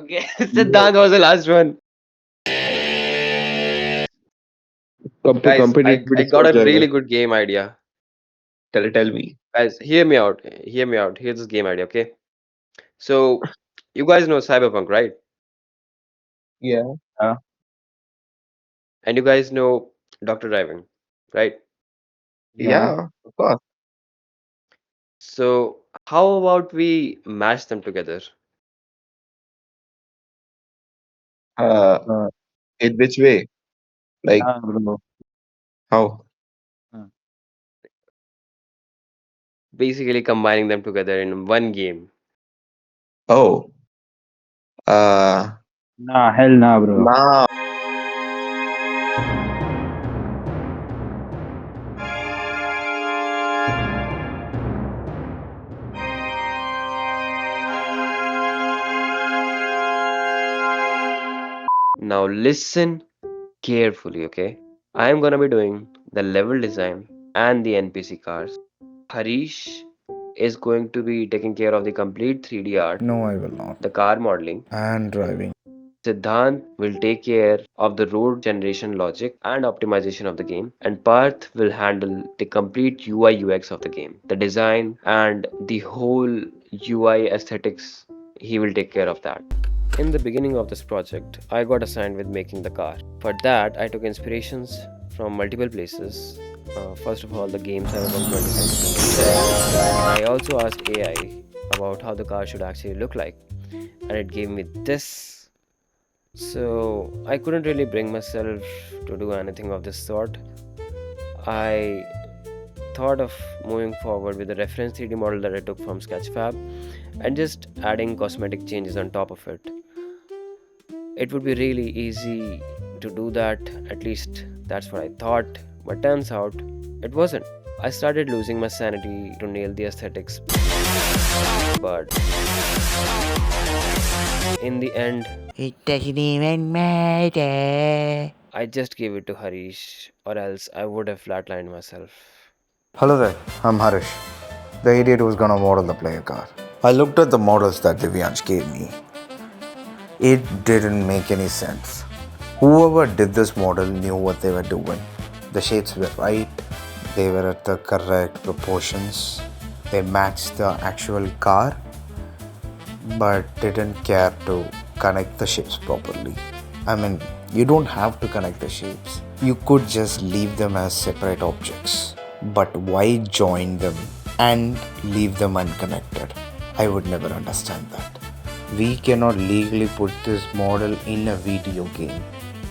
Okay, Yes. Siddhant was the last one. Guys, Competing I with got Discord a server. really good game idea. Tell me. Guys, hear me out. Hear me out. Here's this game idea, okay? So, you guys know Cyberpunk, right? Yeah. And you guys know DrDriving, right? Yeah. Yeah, of course. So, how about we mash them together? Uh, Uh, in which way? Like yeah, bro. how? Uh, Basically, combining them together in one game. Oh, uh, Nah, hell nah, bro. nah. Now, listen carefully, okay? I am gonna be doing the level design and the NPC cars. Harish is going to be taking care of the complete 3D art, No, I will not. the car modeling. And driving. Siddhant will take care of the road generation logic and optimization of the game, and Parth will handle the complete UI UX of the game, the design and the whole UI aesthetics. He will take care of that. In the beginning of this project, I got assigned with making the car. For that, I took inspirations from multiple places. First of all, the game Cyberpunk 2077. I also asked AI about how the car should actually look like, and it gave me this. So I couldn't really bring myself to do anything of this sort. I thought of moving forward with the reference 3D model that I took from Sketchfab and just adding cosmetic changes on top of it. It would be really easy to do that, at least that's what I thought, but turns out it wasn't. I started losing my sanity to nail the aesthetics, but in the end, It doesn't even matter. I just gave it to Harish, or else I would have flatlined myself. Hello there, I'm Harish, the idiot who's gonna model the player car. I looked at the models that Divyansh gave me. It didn't make any sense. Whoever did this model knew what they were doing. The shapes were right, they were at the correct proportions, they matched the actual car, but didn't care to connect the shapes properly. I mean, you don't have to connect the shapes. You could just leave them as separate objects. But why join them and leave them unconnected? I would never understand that. We cannot legally put this model in a video game.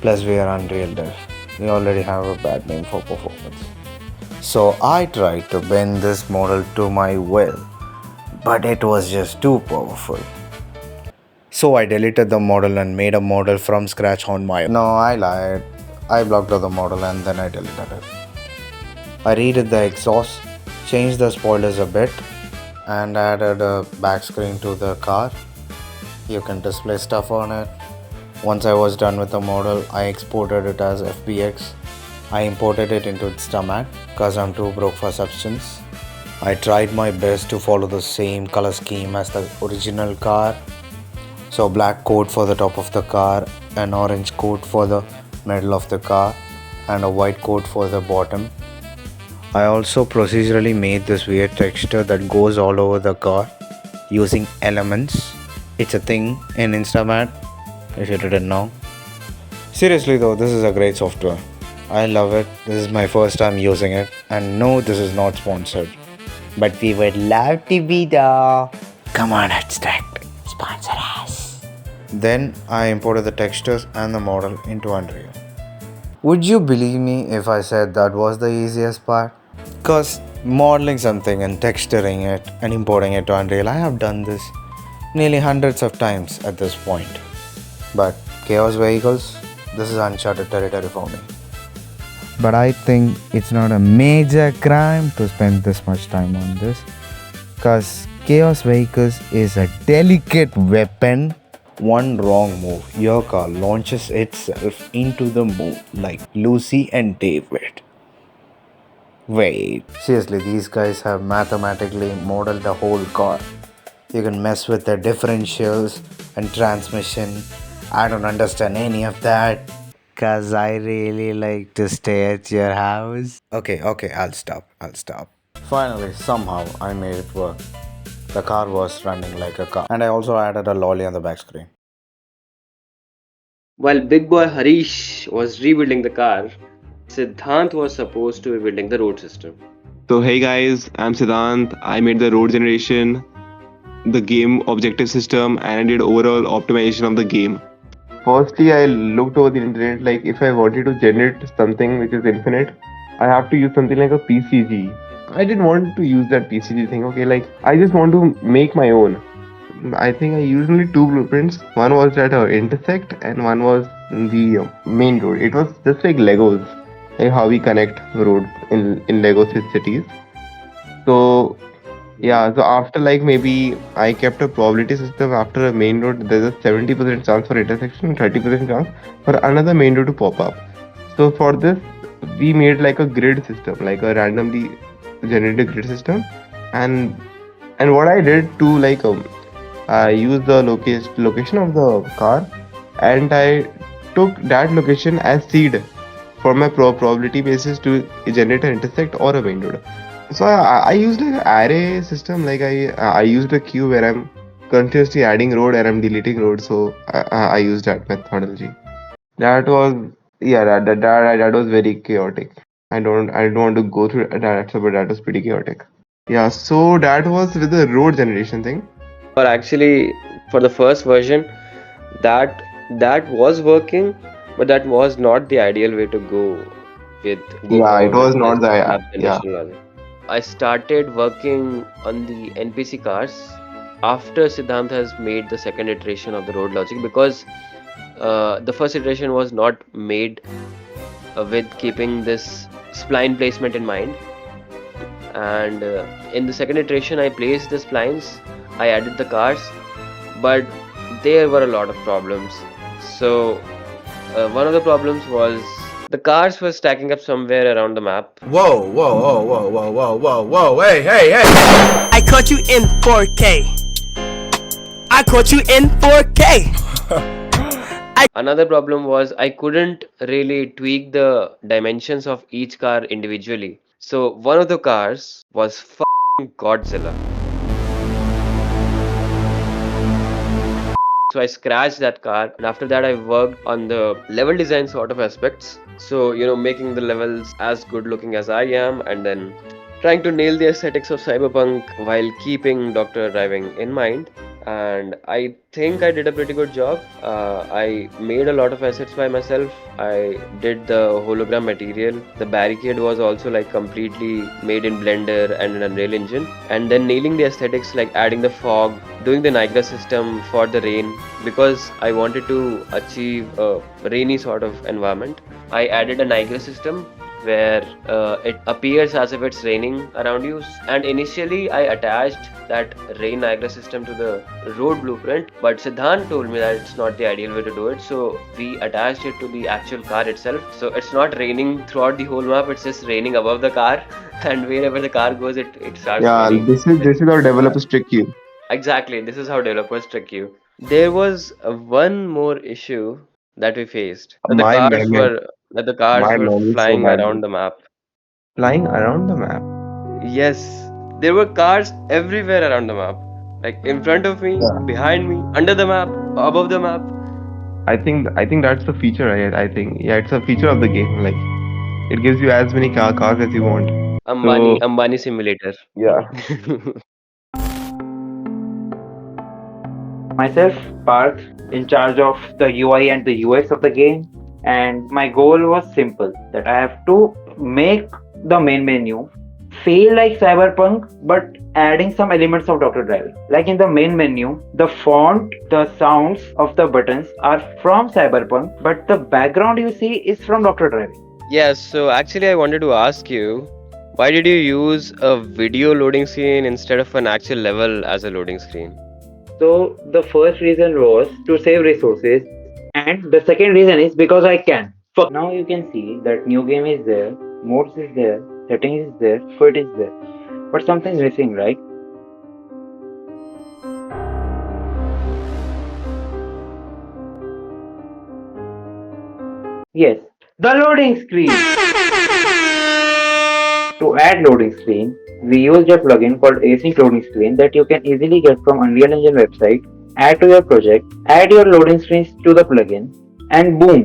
Plus, we are Unreal Dev. We already have a bad name for performance. So I tried to bend this model to my will, but it was just too powerful. So I deleted the model and made a model from scratch on my own. No, I lied. I blocked out the model and then I deleted it. I redid the exhaust, changed the spoilers a bit, and added a back screen to the car. You can display stuff on it. Once I was done with the model, I exported it as FBX. I imported it into Instamat because I'm too broke for substance. I tried my best to follow the same color scheme as the original car. So black coat for the top of the car, an orange coat for the middle of the car, and a white coat for the bottom. I also procedurally made this weird texture that goes all over the car using elements. It's a thing in Instamat if you didn't know. Seriously though, this is a great software. I love it. This is my first time using it, and no, this is not sponsored. But we would love to be there. Come on, Abstract, sponsor us. Then I imported the textures and the model into Unreal. Would you believe me if I said that was the easiest part? Because modeling something and texturing it and importing it to Unreal, I have done this nearly hundreds of times at this point. But Chaos Vehicles, this is uncharted territory for me. But I think it's not a major crime to spend this much time on this, because Chaos Vehicles is a delicate weapon. One wrong move, your car launches itself into the moon like Lucy and David. Wait, seriously, these guys have mathematically modeled the whole car. You can mess with the differentials and transmission. I don't understand any of that. Cause I really like to stay at your house. Okay, I'll stop. Finally, somehow I made it work. The car was running like a car. And I also added a lolly on the back screen. While Big Boy Harish was rebuilding the car, Siddhant was supposed to be building the road system. So hey guys, I'm Siddhant. I made the road generation, the game objective system, and I did overall optimization of the game. Firstly, I looked over the internet like if I wanted to generate something which is infinite, I have to use something like a PCG. I didn't want to use that PCG thing, okay? Like I just want to make my own. I think I used only two blueprints. One was at a intersect and one was in the main road. It was just like Legos, like how we connect roads in Lego cities. So yeah, so after like maybe I kept a probability system after a main road, there's a 70% chance for intersection, 30% chance for another main road to pop up. So for this, we made like a grid system, like a randomly generated grid system, and what I did to like I used the location of the car, and I took that location as seed for my probability basis to generate an intersect or a main road. So I used like an array system. Like I used a queue where I'm continuously adding road and I'm deleting road. So I used that methodology. That was that was very chaotic. I don't want to go through that, but that was pretty chaotic. Yeah. So that was with the road generation thing. Or actually, for the first version, that that was working, but that was not the ideal way to go Yeah, it forward was with this not the map yeah. generation logic. I started working on the NPC cars after Siddhant has made the second iteration of the road logic because the first iteration was not made with keeping this spline placement in mind. And in the second iteration, I placed the splines, I added the cars, but there were a lot of problems. So, one of the problems was the cars were stacking up somewhere around the map. Whoa, hey. I caught you in 4K. I caught you in 4K. Another problem was I couldn't really tweak the dimensions of each car individually. So, one of the cars was Godzilla. So I scratched that car, and after that I worked on the level design sort of aspects. So, making the levels as good looking as I am, and then trying to nail the aesthetics of Cyberpunk while keeping DrDriving in mind. And I think I did a pretty good job. I made a lot of assets by myself. I did the hologram material. The barricade was also like completely made in Blender and an Unreal Engine. And then nailing the aesthetics, like adding the fog, doing the Niagara system for the rain, because I wanted to achieve a rainy sort of environment. I added a Niagara system where it appears as if it's raining around you. And initially, I attached that rain Niagara system to the road blueprint, but Siddhant told me that it's not the ideal way to do it. So we attached it to the actual car itself. So it's not raining throughout the whole map, it's just raining above the car, and wherever the car goes, it starts Yeah, raining. this is how developers trick you. Exactly, this is how developers trick you. There was one more issue that we faced. My memory, That the cars my were memory is so flying bad. around the map. Flying around the map. Yes, there were cars everywhere around the map. Like in front of me, Yeah. behind me, under the map, above the map. I think that's the feature. I think yeah, it's a feature of the game. Like it gives you as many cars as you want. So Ambani simulator. yeah. Myself, Parth, in charge of the UI and the UX of the game, and my goal was simple that I have to make the main menu feel like Cyberpunk but adding some elements of Dr. Drive. Like in the main menu, the font, the sounds of the buttons are from Cyberpunk, but the background you see is from Dr. Drive. Yes, so actually I wanted to ask you, why did you use a video loading screen instead of an actual level as a loading screen? So the first reason was to save resources, and the second reason is because I can. Now you can see that new game is there, modes is there, settings is there, foot is there, but something's missing, right? Yes, the loading screen. To add loading screen, we used a plugin called async loading screen that you can easily get from Unreal Engine website. Add to your project, add your loading screens to the plugin, and boom,